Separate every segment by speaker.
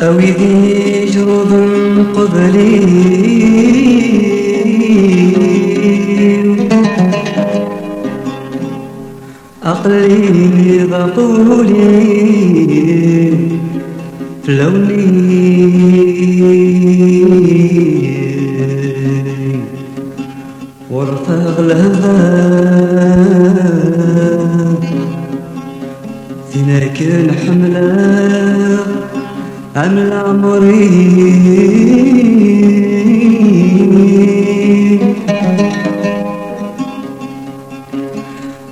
Speaker 1: أويدي جرود قبلي عقلي بقولي فلوني وارتاغ الهذا فيناك الحملة عمل عمري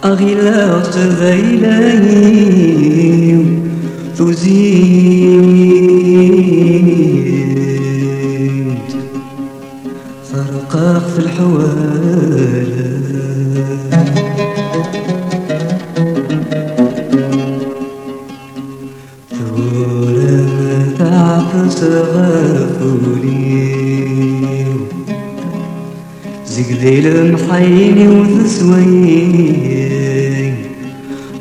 Speaker 1: أغلاق ذيلاني تزيد فرقاق في الحوالة ثورة تعفس غافولي زقديل محيني وثسوي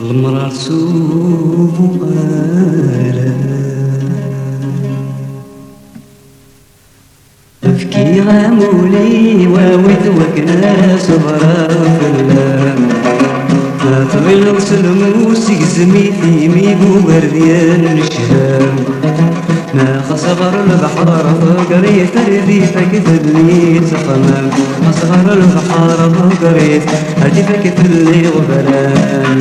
Speaker 1: المرار سوف وقالا افكي غامولي واوث وكنا صغرا فلا ما طويل سلموس يقزمي في ميبو برديان الشهام ما خصغر البحر فقريت رديفك تدلي سقمام خصغر البحر فقريت رديفك تدلي غبران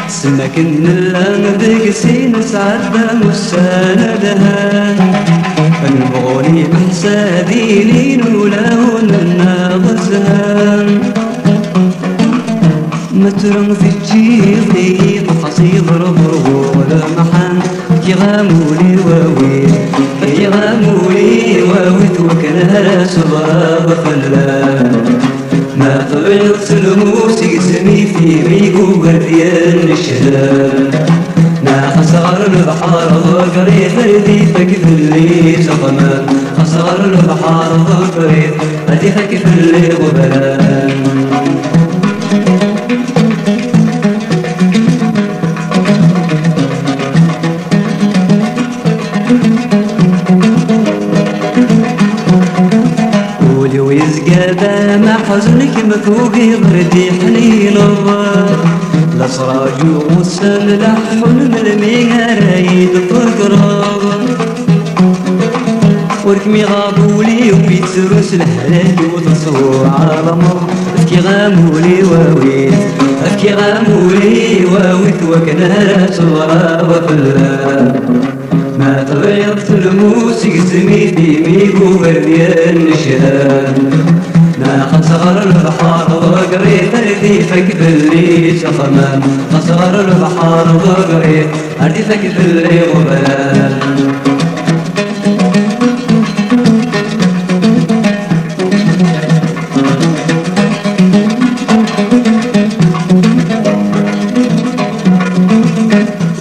Speaker 1: سمكن اللام بقسين سعدة مساندها فنبغوني بحسادي لين ولهن الناغزها مترم في الجيفي طفصي ضرب ولا محن كي غامولي واوي كي غامولي واوي توكلها صبرا بخلا ما طلعت سلموس يسمي في ميقو قرديان الشهام ما خسر البحر ضقريت رديفك في اللي سقما خسر البحر ضقريت رديفك في اللي غبران قولي ويزقادا ما حزنك مفوقي بردي حنين الله لصراج وسن لحن من الميرايد فقرا وركمي غابولي وبيتسرس الهلال وتصوع على مر افكي غامولي واويت افكي غامولي واويت وكنا صغرا وفلا ما تغيرت الموس يقسمي في ميقو برديان الشهام ما خسر البحر وقريت رديفك في اللي سقما خسر البحر وقريت رديفك في اللي غبان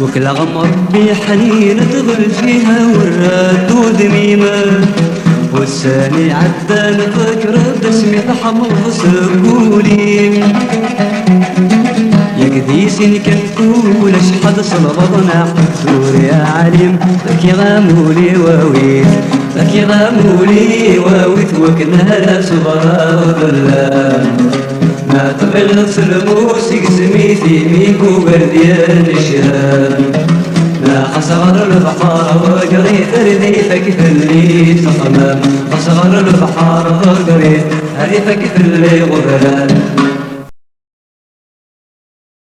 Speaker 1: وكل غمر بحنين تغل فيها والراد ودميمة والثاني عدى نفكر باسمي تحمل سقولي يا قديسي كتقول اشحد صلبنا حضور يا عليم لك غامولي واويت لك غامولي واويت وكنا لا صغرا وظلام ما تغلط سلموس يقسمي في ميقو برديان الشهام ما خسر البحر وقريت رديفك في اللي سقما خسر البحر وقريت رديفك في اللي غبران